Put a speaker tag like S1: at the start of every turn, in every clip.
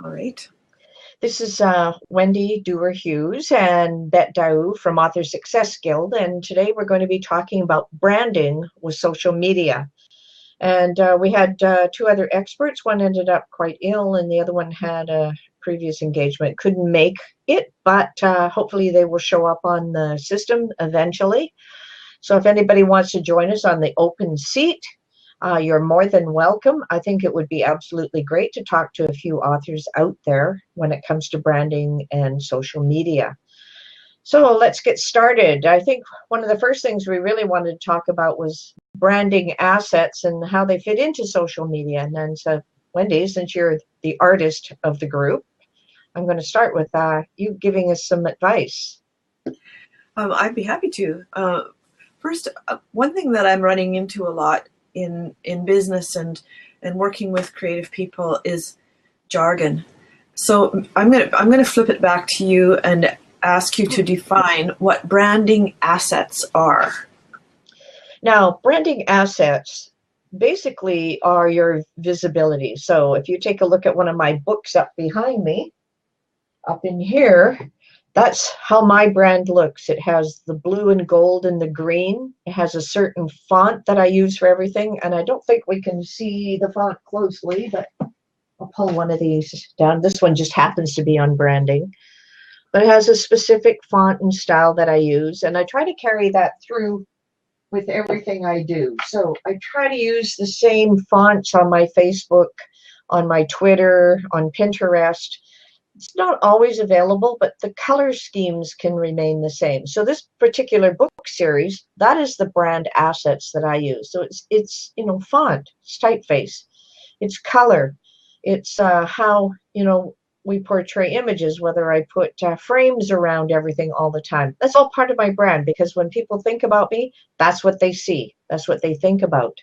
S1: All right.
S2: This is Wendy Dewar-Hughes and Bet Daou from Author Success Guild, and today we're going to be talking about branding with social media. And we had two other experts. One ended up quite ill, and the other one had a previous engagement, couldn't make it, but hopefully they will show up on the system eventually. So if anybody wants to join us on the open seat, you're more than welcome. I think it would be absolutely great to talk to a few authors out there when it comes to branding and social media. So let's get started. I think one of the first things we really wanted to talk about was branding assets and how they fit into social media. And then, so Wendy, since you're the artist of the group, I'm going to start with you giving us some advice.
S1: I'd be happy to. First, one thing that I'm running into a lot in business and working with creative people is jargon. So I'm gonna flip it back to you and ask you to define what branding assets are.
S2: Now, branding assets basically are your visibility. So if you take a look at one of my books up behind me, up in here, that's how my brand looks. It has the blue and gold and the green. It has a certain font that I use for everything. And I don't think we can see the font closely, but I'll pull one of these down. This one just happens to be on branding. But it has a specific font and style that I use. And I try to carry that through with everything I do. So I try to use the same fonts on my Facebook, on my Twitter, on Pinterest. It's not always available, but the color schemes can remain the same. So this particular book series, that is the brand assets that I use. So it's font, it's typeface, it's color, it's how we portray images, whether I put frames around everything all the time. That's all part of my brand, because when people think about me, that's what they see, that's what they think about.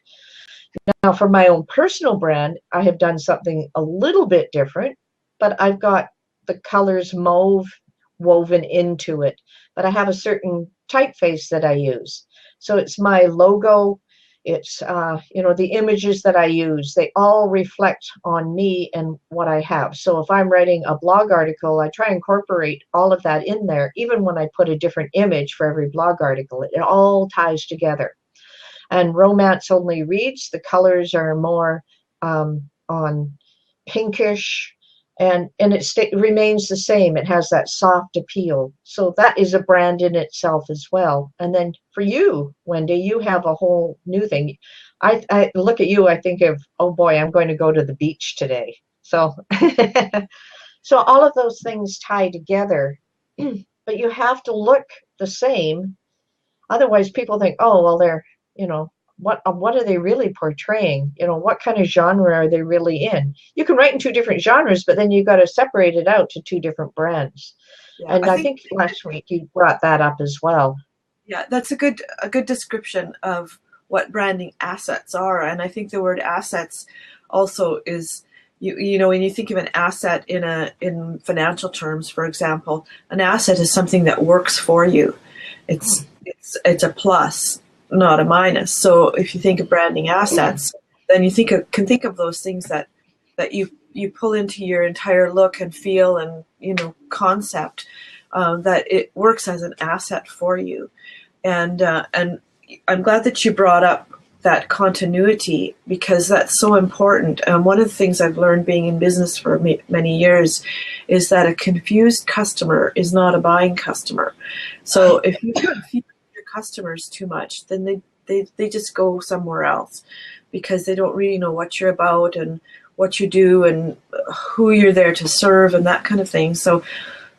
S2: Now, for my own personal brand, I have done something a little bit different, but I've got the colors mauve woven into it, but I have a certain typeface that I use. So it's my logo, it's the images that I use, they all reflect on me and what I have. So if I'm writing a blog article, I try and incorporate all of that in there. Even when I put a different image for every blog article, it all ties together. And Romance Only Reads, the colors are more on pinkish, and it remains the same. It has that soft appeal. So that is a brand in itself as well. And then for you, Wendy, you have a whole new thing. I look at you, I think of, oh boy, I'm going to go to the beach today. So, so all of those things tie together, but you have to look the same. Otherwise people think, oh, well, they're, what are they really portraying? What kind of genre are they really in? You can write in two different genres, but then you've got to separate it out to two different brands. Yeah, and I think last week you brought that up as well.
S1: Yeah, that's a good description of what branding assets are. And I think the word assets also is, when you think of an asset in financial terms, for example, an asset is something that works for you. It's a plus, not a minus. So if you think of branding assets, then you can think of those things that you pull into your entire look and feel and concept, that it works as an asset for you. And I'm glad that you brought up that continuity, because that's so important. One of the things I've learned being in business for many years is that a confused customer is not a buying customer. So if you confuse your customers too much, then they just go somewhere else, because they don't really know what you're about and what you do and who you're there to serve and that kind of thing. So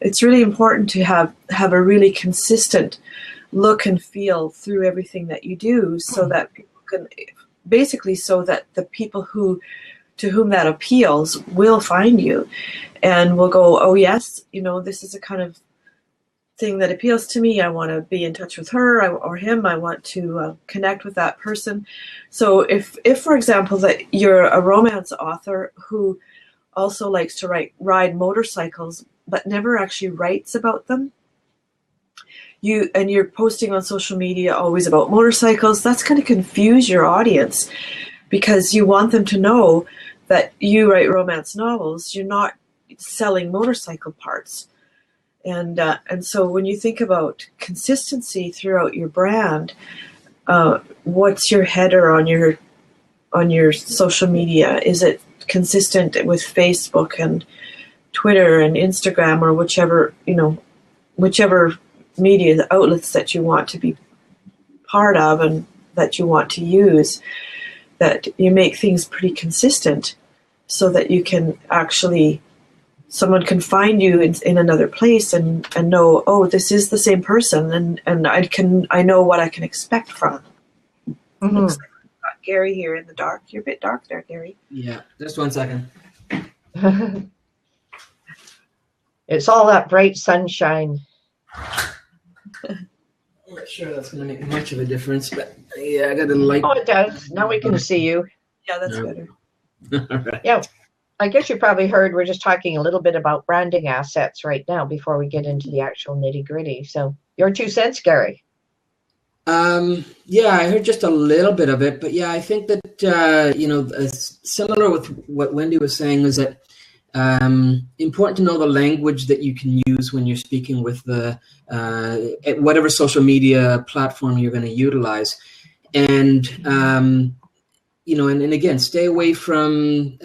S1: it's really important to have a really consistent look and feel through everything that you do, so that people can, basically so that the people to whom that appeals will find you and will go, oh yes, this is a kind of thing that appeals to me. I want to be in touch with her or him. I want to connect with that person. So if for example, that you're a romance author who also likes to ride motorcycles, but never actually writes about them, you're posting on social media always about motorcycles, that's going to confuse your audience, because you want them to know that you write romance novels. You're selling motorcycle parts. And so when you think about consistency throughout your brand, what's your header on your social media? Is it consistent with Facebook and Twitter and Instagram, or whichever media outlets that you want to be part of and that you want to use, that you make things pretty consistent so that you can actually, someone can find you in another place and know, oh, this is the same person, and I know what I can expect from.
S2: Mm-hmm.
S1: Looks like we've got Gary here in the dark. You're a bit dark there, Gary.
S3: Yeah, just 1 second.
S2: It's all that bright sunshine.
S3: I'm not sure that's going to make much of a difference, but yeah, I got a light.
S2: Oh, it does. Now we can see you.
S1: Yeah, that's
S3: No.
S1: better.
S3: All right.
S2: Yeah. I guess you probably heard we're just talking a little bit about branding assets right now before we get into the actual nitty-gritty. So your 2 cents, Gary.
S3: Yeah, I heard just a little bit of it, but yeah, I think that, similar with what Wendy was saying, is that important to know the language that you can use when you're speaking with at whatever social media platform you're going to utilize. And, and again, stay away from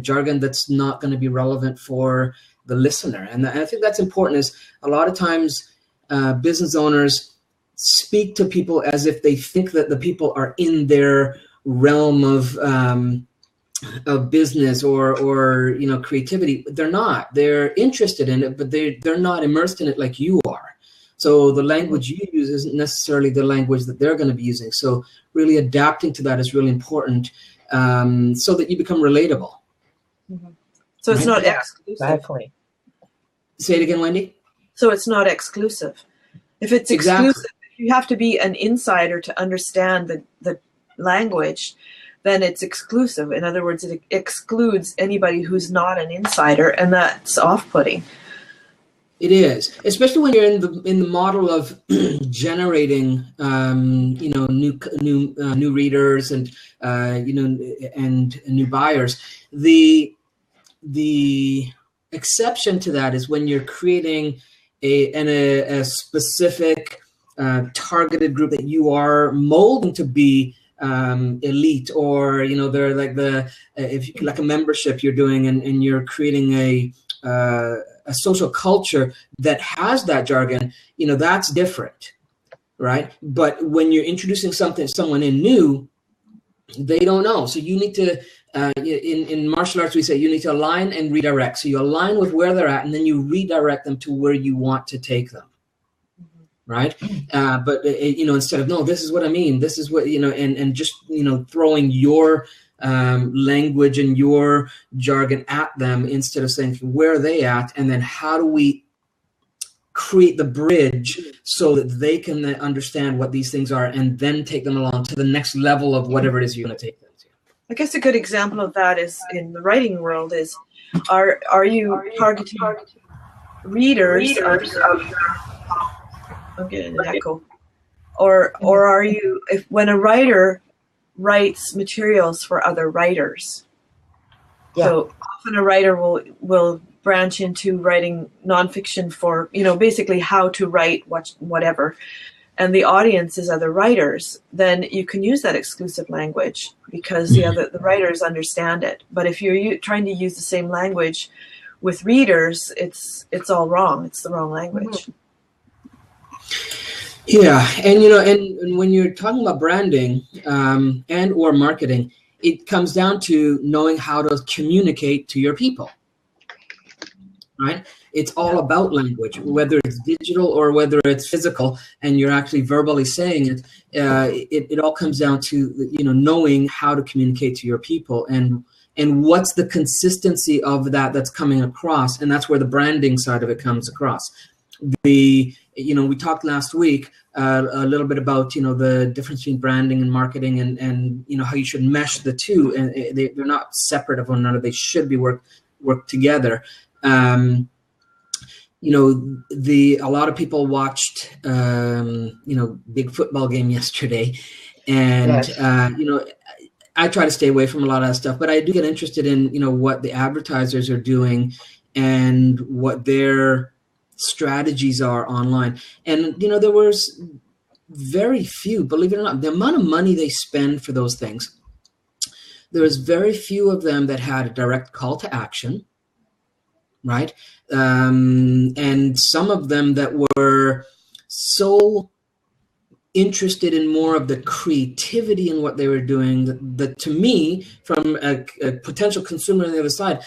S3: jargon that's not going to be relevant for the listener. And I think that's important, is a lot of times business owners speak to people as if they think that the people are in their realm of business or creativity. They're not. They're interested in it, but they're not immersed in it like you are. So the language you use isn't necessarily the language that they're going to be using. So really adapting to that is really important, so that you become relatable.
S1: Mm-hmm. So it's not exclusive.
S2: Exactly.
S3: Say it again, Wendy.
S1: So it's not exclusive. If it's
S3: Exactly.
S1: exclusive, you have to be an insider to understand the language, then it's exclusive. In other words, it excludes anybody who's not an insider, and that's off-putting.
S3: It is, especially when you're in the model of generating, new readers and new buyers. The exception to that is when you're creating a specific targeted group that you are molding to be elite, or they're like like a membership you're doing, and you're creating a social culture that has that jargon. That's different, right? But when you're introducing someone in new, they don't know. So you need to in martial arts we say you need to align and redirect. So you align with where they're at, and then you redirect them to where you want to take them. Right. But instead of, no, this is what I mean, this is what, and just, throwing your language and your jargon at them, instead of saying, where are they at? And then how do we create the bridge so that they can understand what these things are, and then take them along to the next level of whatever it is you're going to take them to.
S1: I guess a good example of that is in the writing world is, are you targeting readers of I'm getting an echo. Or are you, when a writer writes materials for other writers? Yeah. So often a writer will branch into writing nonfiction for, basically how to write whatever, and the audience is other writers. Then you can use that exclusive language because the writers understand it. But if you're trying to use the same language with readers, it's all wrong. It's the wrong language. Mm-hmm.
S3: Yeah, and and when you're talking about branding and or marketing, it comes down to knowing how to communicate to your people, right? It's all about language, whether it's digital or whether it's physical, and you're actually verbally saying it. It all comes down to knowing how to communicate to your people, and what's the consistency of that's coming across, and that's where the branding side of it comes across. We talked last week a little bit about the difference between branding and marketing, and how you should mesh the two, and they're not separate of one another. They should be work together. A lot of people watched big football game yesterday, and yes. I try to stay away from a lot of that stuff, but I do get interested in what the advertisers are doing. and what their strategies are online. And, you know, there was very few, believe it or not, the amount of money they spend for those things, there was very few of them that had a direct call to action, right? And some of them that were so interested in more of the creativity in what they were doing that to me, from a potential consumer on the other side,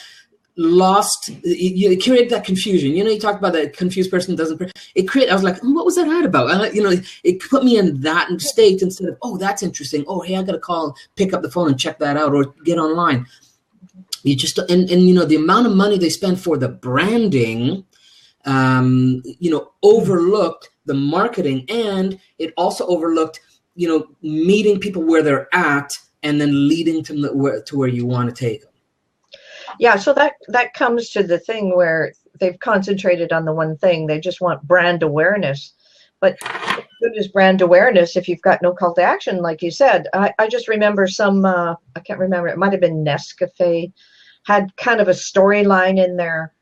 S3: lost, you created that confusion. You know, you talked about that confused person doesn't, it created, I was like, what was that ad about? And, you know, it put me in that state instead of, oh, that's interesting. Oh, hey, I got to call, pick up the phone and check that out or get online. You just, and you know, the amount of money they spend for the branding, you know, overlooked the marketing, and it also overlooked, you know, meeting people where they're at and then leading to where you want to take them.
S2: Yeah, so that comes to the thing where they've concentrated on the one thing. They just want brand awareness. But what good is brand awareness if you've got no call to action, like you said? I just remember some, I can't remember, it might have been Nescafe, had kind of a storyline in their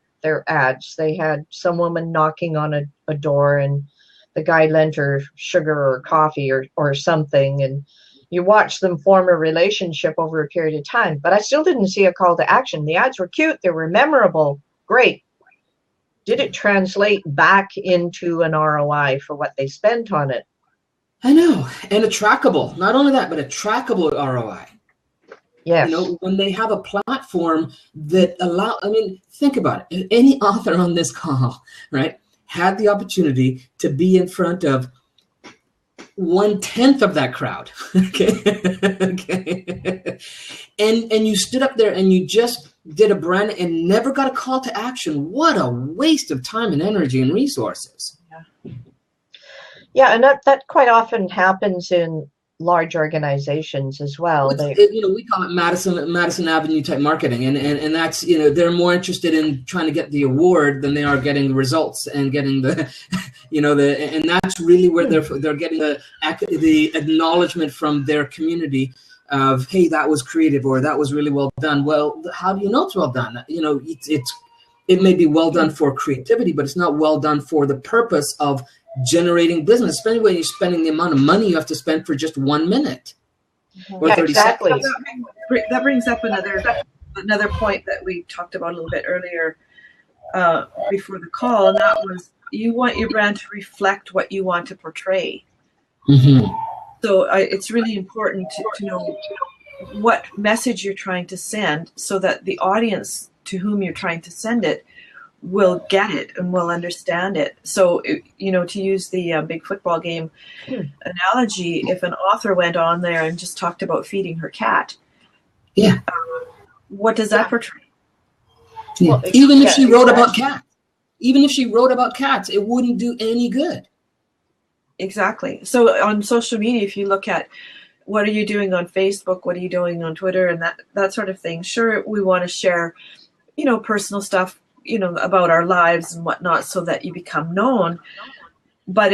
S2: ads. They had some woman knocking on a door, and the guy lent her sugar or coffee or something, and you watch them form a relationship over a period of time. But I still didn't see a call to action. The ads were cute, they were memorable, great. Did it translate back into an ROI for what they spent on it?
S3: I know, and a trackable. Not only that, but a trackable ROI.
S2: Yes.
S3: You know, when they have a platform that I mean, think about it. If any author on this call, right, had the opportunity to be in front of 1/10 of that crowd, okay, and you stood up there and you just did a brand and never got a call to action, what a waste of time and energy and resources.
S2: Yeah, and that quite often happens in large organizations as well.
S3: You know, we call it Madison Avenue type marketing, and that's, you know, they're more interested in trying to get the award than they are getting the results and getting the, you know, and that's really where they're getting the acknowledgement from their community of, hey, that was creative, or that was really well done. Well, how do you know it's well done? You know, it may be well done for creativity, but it's not well done for the purpose of generating business, especially when you're spending the amount of money you have to spend for just 1 minute or 30
S2: exactly.
S3: seconds.
S1: That brings up another point that we talked about a little bit earlier before the call, and that was, you want your brand to reflect what you want to portray.
S3: Mm-hmm.
S1: So it's really important to know what message you're trying to send, so that the audience to whom you're trying to send it will get it and will understand it. So, you know, to use the big football game analogy, if an author went on there and just talked about feeding her cat,
S3: yeah,
S1: what does that portray?
S3: Yeah.
S2: Well,
S3: even if she wrote about cats, it wouldn't do any good.
S1: Exactly. So on social media, if you look at what are you doing on Facebook, what are you doing on Twitter, and that sort of thing, sure, we want to share, you know, personal stuff, you know, about our lives and whatnot, so that you become known. But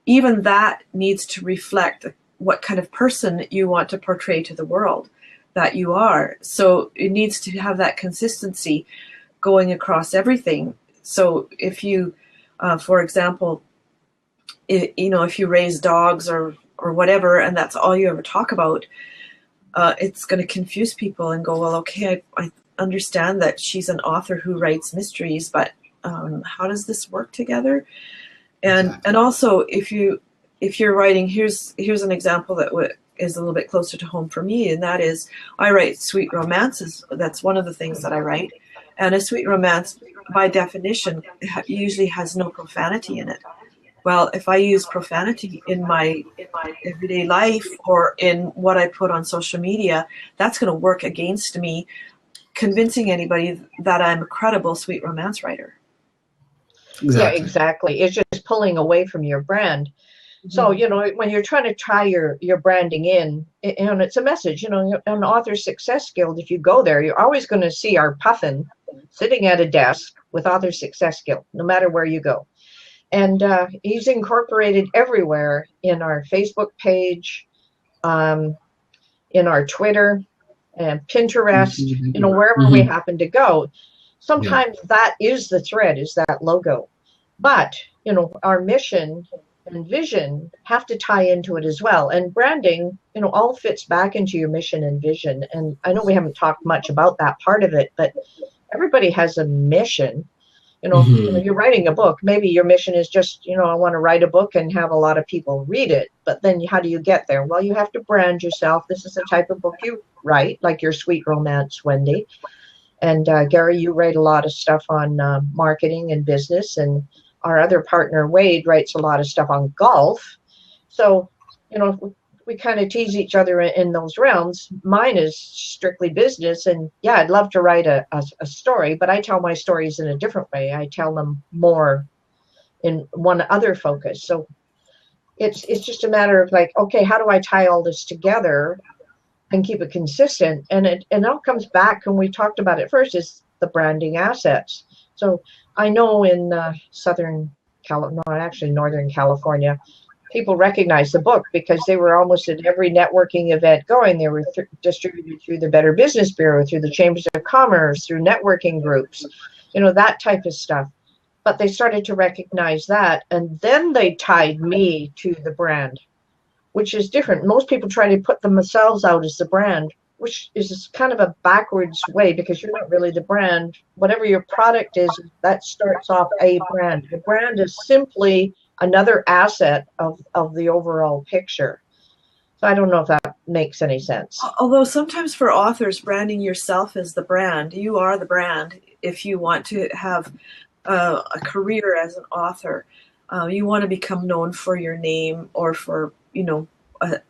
S1: even that needs to reflect what kind of person you want to portray to the world that you are. So it needs to have that consistency going across everything. So if you, for example, if you raise dogs or whatever, and that's all you ever talk about, it's going to confuse people and go, well, okay, I understand that she's an author who writes mysteries, but how does this work together? And also, if you're writing, here's an example that is a little bit closer to home for me, and that is, I write sweet romances. That's one of the things that I write, and a sweet romance, by definition, usually has no profanity in it. Well, if I use profanity in my everyday life or in what I put on social media, that's going to work against me, convincing anybody that I'm a credible sweet romance writer.
S2: Exactly. Yeah, exactly. It's just pulling away from your brand. Mm-hmm. So, you know, when you're trying to tie your branding in, and it's a message, you know, on Author Success Guild, if you go there, you're always going to see our puffin sitting at a desk with Author Success Guild, no matter where you go. And he's incorporated everywhere, in our Facebook page, in our Twitter and Pinterest, you know, wherever we happen to go. sometimes that is the thread, is that logo. But, you know, our mission and vision have to tie into it as well. And branding, you know, all fits back into your mission and vision. And I know we haven't talked much about that part of it, but everybody has a mission. You know, you're writing a book. Maybe your mission is just, you know, I want to write a book and have a lot of people read it. But then how do you get there? Well, you have to brand yourself. This is the type of book you write, like your Sweet Romance, Wendy. And Gary, you write a lot of stuff on marketing and business. And our other partner, Wade, writes a lot of stuff on golf. So, you know, we kind of tease each other in those realms. Mine is strictly business. And yeah, I'd love to write a story, but I tell my stories in a different way. I tell them more in one other focus. So it's just a matter of like, okay, how do I tie all this together and keep it consistent? And it all comes back, when we talked about it first, is the branding assets. So I know in Northern California, people recognize the book because they were almost at every networking event going. They were distributed through the Better Business Bureau, through the Chambers of Commerce, through networking groups, you know, that type of stuff. But they started to recognize that, and then they tied me to the brand, which is different. Most people try to put themselves out as the brand, which is kind of a backwards way, because you're not really the brand. Whatever your product is, that starts off a brand. The brand is simply another asset of the overall picture. So I don't know if that makes any sense.
S1: Although sometimes for authors, branding yourself as the brand. You are the brand if you want to have a career as an author. You want to become known for your name or for, you know,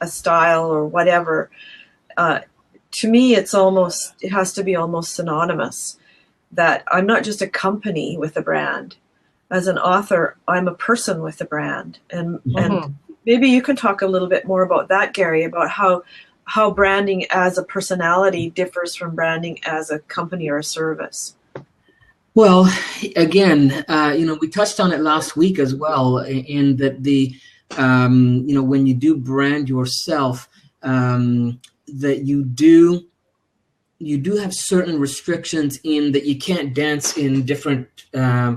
S1: a style or whatever. To me, it has to be almost synonymous, that I'm not just a company with a brand. As an author, I'm a person with a brand. And maybe you can talk a little bit more about that, Gary, about how branding as a personality differs from branding as a company or a service.
S3: Well, again, you know, we touched on it last week as well, in that the, you know, when you do brand yourself, that you do have certain restrictions in that you can't dance in different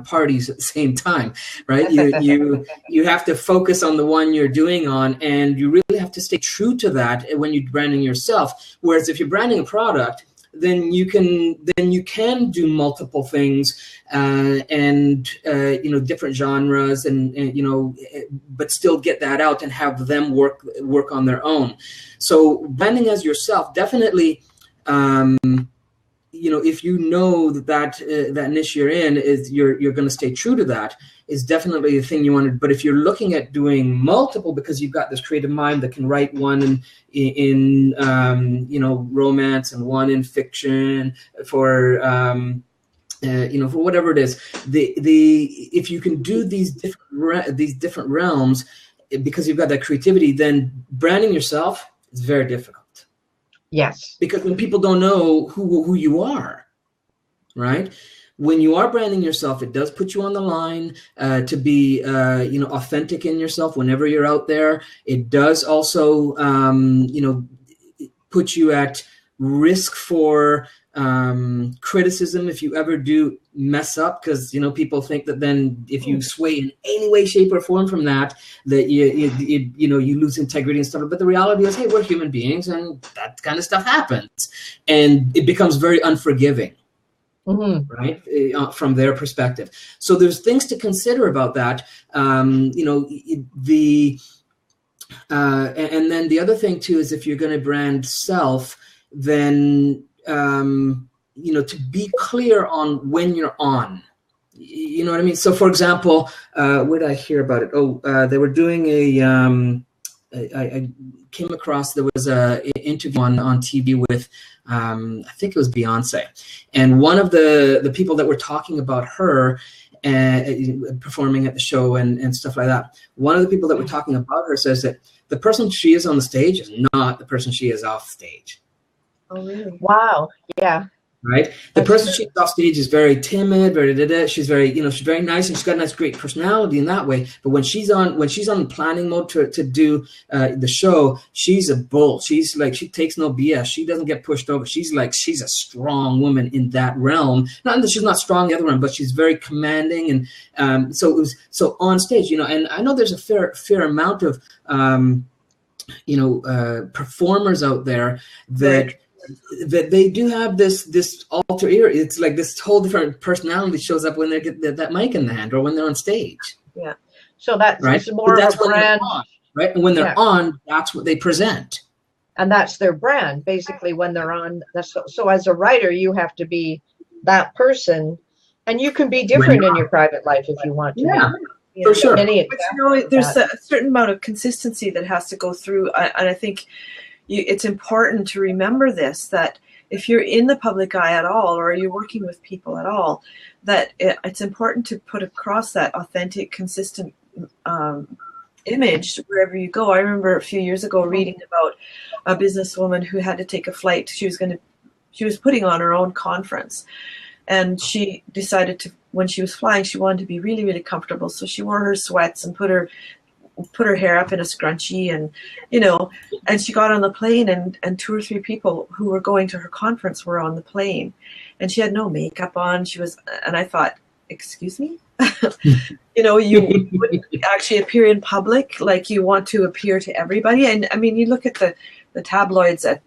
S3: parties at the same time, right? You have to focus on the one you're doing on, and you really have to stay true to that when you're branding yourself. Whereas if you're branding a product, then you can do multiple things and you know, different genres and you know, but still get that out and have them work on their own. So branding as yourself, definitely. You know, if you know that niche you're in is you're going to stay true to that, is definitely the thing you want to. But if you're looking at doing multiple because you've got this creative mind that can write one in you know, romance and one in fiction for you know, for whatever it is, if you can do these different realms because you've got that creativity, then branding yourself is very difficult.
S2: Yes.
S3: Because when people don't know who you are, right? When you are branding yourself, it does put you on the line to be, you know, authentic in yourself whenever you're out there. It does also, you know, put you at risk for criticism if you ever do mess up, because you know, people think that then if you sway in any way, shape, or form from that you know, you lose integrity and stuff. But the reality is, hey, we're human beings, and that kind of stuff happens, and it becomes very unforgiving, right? From their perspective. So there's things to consider about that. You know, and then the other thing too is if you're going to brand self, then you know, to be clear on when you're on, you know what I mean? So for example, where did I hear about it? They were doing I came across, there was an interview on TV with, I think it was Beyonce. And one of the people that were talking about her performing at the show and stuff like that, one of the people that were talking about her says that the person she is on the stage is not the person she is off stage.
S1: Oh, really?
S2: Wow. Yeah.
S3: right? The person she's off stage is very timid, very she's very, she's very nice, and she's got a nice, great personality in that way. But when she's on planning mode to do the show, she's a bull. She's like, she takes no BS. She doesn't get pushed over. She's a strong woman in that realm. Not that she's not strong in the other realm, but she's very commanding. And so on stage, and I know there's a fair amount of performers out there that they do have this alter ego. It's like this whole different personality shows up when they get that mic in the hand or when they're on stage.
S2: Yeah. So that's
S3: right?
S2: more of a brand,
S3: right? And when they're on, that's what they present.
S2: And that's their brand, basically, when they're on. So as a writer, you have to be that person, and you can be different in your private life if you want to.
S3: Yeah. For sure.
S1: But there's a certain amount of consistency that has to go through, and I think it's important to remember this, that if you're in the public eye at all, or you're working with people at all, that it's important to put across that authentic, consistent image wherever you go. I remember a few years ago reading about a businesswoman who had to take a flight. She was putting on her own conference, and she decided to, when she was flying, she wanted to be really, really comfortable. So she wore her sweats and put her hair up in a scrunchie, and and she got on the plane, and 2 or 3 people who were going to her conference were on the plane, and she had no makeup on. And I thought, excuse me? You wouldn't actually appear in public like you want to appear to everybody. And I mean, you look at the tabloids at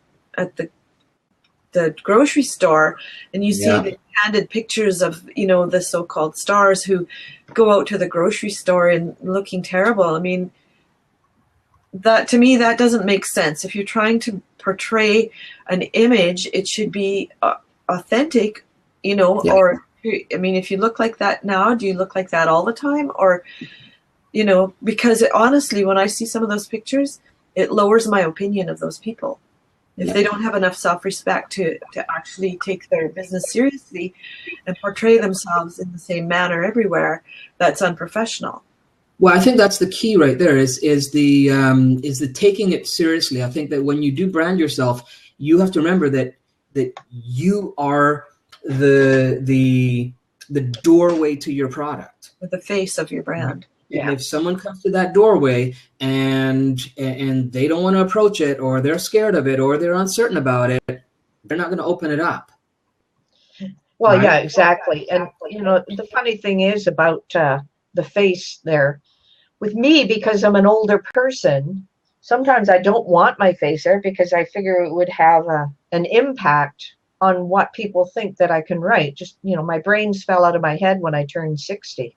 S1: the grocery store, and you see the candid pictures of the so-called stars who go out to the grocery store and looking terrible. I mean, that, to me, that doesn't make sense. If you're trying to portray an image, it should be authentic, or I mean, if you look like that now, do you look like that all the time? Or because honestly, when I see some of those pictures, it lowers my opinion of those people. If they don't have enough self-respect to actually take their business seriously and portray themselves in the same manner everywhere, that's unprofessional.
S3: Well, I think that's the key right there is the taking it seriously. I think that when you do brand yourself, you have to remember that you are the doorway to your product.
S1: The face of your brand.
S3: And if someone comes to that doorway and they don't want to approach it, or they're scared of it, or they're uncertain about it, they're not going to open it up.
S2: Well, right? Yeah, exactly. And the funny thing is about the face there, with me, because I'm an older person, sometimes I don't want my face there because I figure it would have an impact on what people think that I can write. Just, my brains fell out of my head when I turned 60.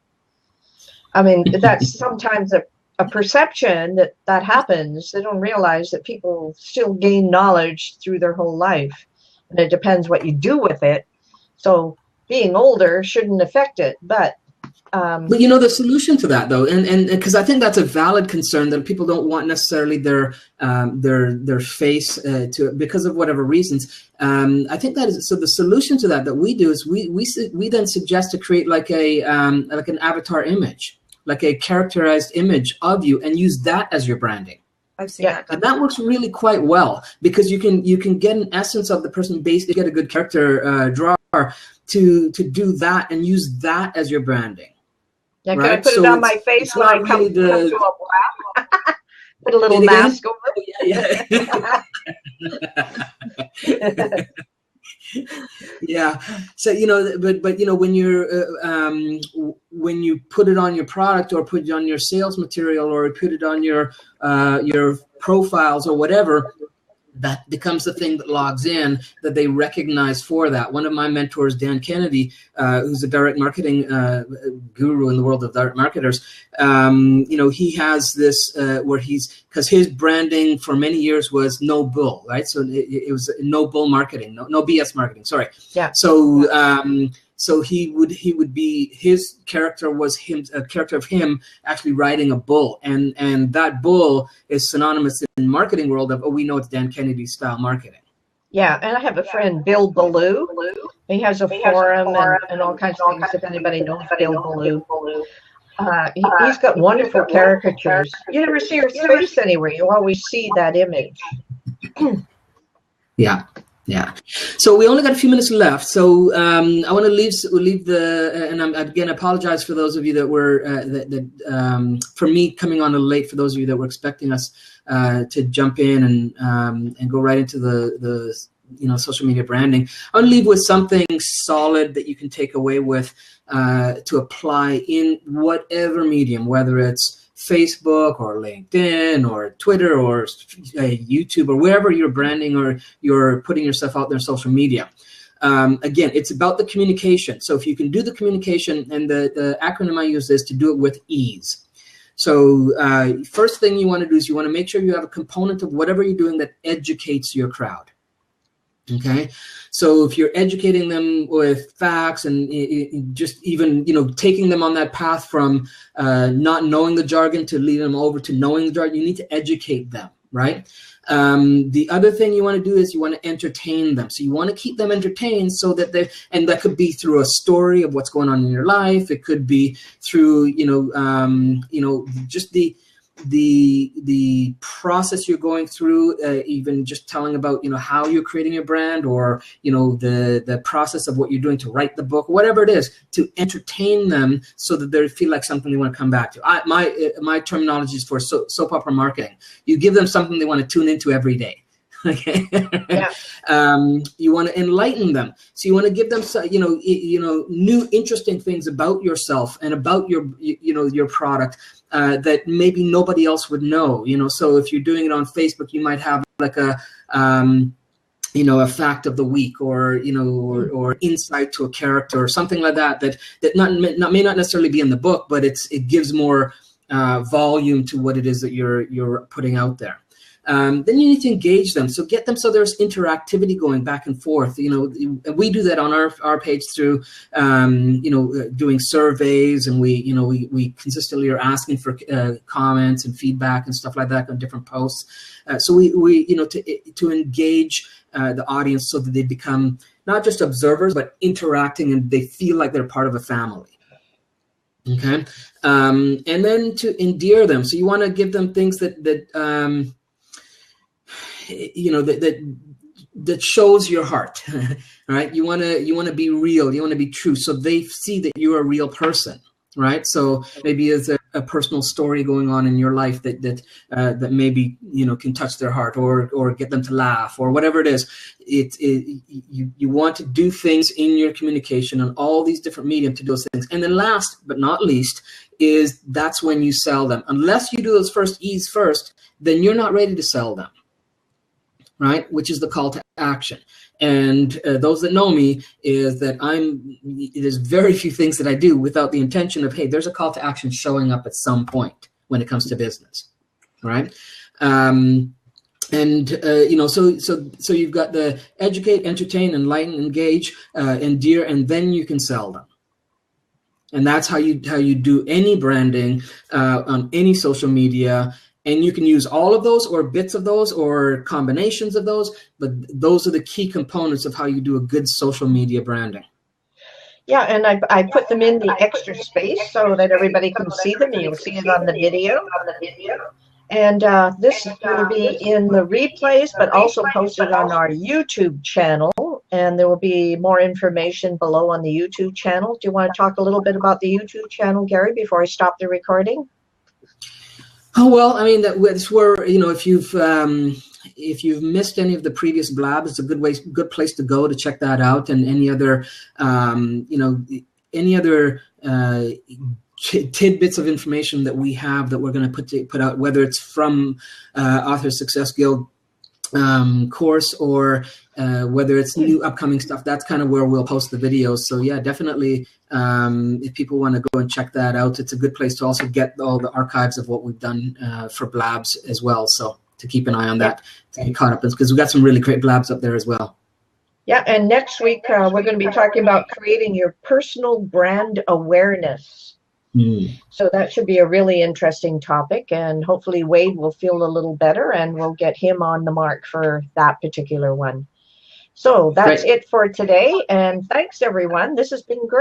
S2: I mean, that's sometimes a perception that happens. They don't realize that people still gain knowledge through their whole life, and it depends what you do with it. So being older shouldn't affect it, but
S3: the solution to that, though, and because I think that's a valid concern, that people don't want necessarily their face to, because of whatever reasons. I think that is, so the solution to that we do is we then suggest to create like an avatar image, like a characterized image of you, and use that as your branding.
S1: I've seen that.
S3: And that works really quite well, because you can get an essence of the person, basically get a good character draw to do that and use that as your branding.
S2: Yeah, can I put it on my face when I come to a black? Put a little mask over it.
S3: Yeah. Yeah. So but when you put it on your product, or put it on your sales material, or put it on your profiles or whatever, that becomes the thing that logs in, that they recognize for that. One of my mentors, Dan Kennedy, who's a direct marketing guru in the world of direct marketers, he has this where because his branding for many years was no bull, right? So it was no bull marketing, no BS marketing. Sorry.
S2: Yeah.
S3: So he would be, his character was a character of him actually riding a bull, and that bull is synonymous in the marketing world of, we know it's Dan Kennedy style marketing.
S2: Yeah, and I have a friend, Bill Ballou. He has a forum and all kinds of things. If anybody knows Bill Ballou, he's got wonderful caricatures. You never see her face anywhere. You always see that image.
S3: Yeah. Yeah. So we only got a few minutes left. So I want to leave the, and I'm, again, apologize for those of you that were, for me coming on a little late, for those of you that were expecting us to jump in and go right into the social media branding. I want to leave with something solid that you can take away with to apply in whatever medium, whether it's Facebook or LinkedIn or Twitter or YouTube or wherever you're branding or you're putting yourself out there on social media. Again, it's about the communication. So if you can do the communication, and the acronym I use is to do it with ease. So first thing you want to do is you want to make sure you have a component of whatever you're doing that educates your crowd. Okay, so if you're educating them with facts and just even, taking them on that path from not knowing the jargon to leading them over to knowing the jargon, you need to educate them, right? The other thing you want to do is you want to entertain them. So you want to keep them entertained so that and that could be through a story of what's going on in your life. It could be through, just the process you're going through, even just telling about how you're creating your brand, or the process of what you're doing to write the book, whatever it is, to entertain them so that they feel like something they want to come back to. My terminology is for soap opera marketing. You give them something they want to tune into every day. Okay.
S2: Yeah.
S3: You want to enlighten them, so you want to give them new interesting things about yourself and about your product that maybe nobody else would know. So if you're doing it on Facebook, you might have like a fact of the week, or or insight to a character or something like that may not necessarily be in the book, but it gives more volume to what it is that you're putting out there. Then you need to engage them. So get them so there's interactivity going back and forth. We do that on our page through, doing surveys, and we consistently are asking for comments and feedback and stuff like that on different posts. So we to engage the audience so that they become not just observers, but interacting, and they feel like they're part of a family. Okay. And then to endear them. So you want to give them things that shows your heart, right? You want to be real. You want to be true, so they see that you're a real person, right? So maybe there's a personal story going on in your life that maybe can touch their heart, or get them to laugh, or whatever it is. You want to do things in your communication on all these different mediums to do those things. And then last but not least is that's when you sell them. Unless you do those first E's first, then you're not ready to sell them. Right, which is the call to action. And those that know me is that there's very few things that I do without the intention of, hey, there's a call to action showing up at some point when it comes to business, right? So you've got the educate, entertain, enlighten, engage, endear, and then you can sell them. And that's how you do any branding on any social media. And you can use all of those, or bits of those, or combinations of those, but those are the key components of how you do a good social media branding.
S2: Yeah, and I put them in the extra space so that everybody can see them, and you'll see it on the video. And this is going to be in the replays, but also posted on our YouTube channel. And there will be more information below on the YouTube channel. Do you want to talk a little bit about the YouTube channel, Gary, before I stop the recording?
S3: Oh, well, I mean, that's where, if you've missed any of the previous blabs, it's a good place to go to check that out, and any other, tidbits of information that we have that we're going to put out, whether it's from Author Success Guild course, or whether it's new upcoming stuff. That's kind of where we'll post the videos. So yeah, definitely, if people want to go and check that out, it's a good place to also get all the archives of what we've done for blabs as well. So to keep an eye on that, to get caught up, because we've got some really great blabs up there as well.
S2: Yeah, and next week we're going to be talking about creating your personal brand awareness. So that should be a really interesting topic, and hopefully Wade will feel a little better, and we'll get him on the mark for that particular one. So that's it for today, and thanks everyone. This has been great.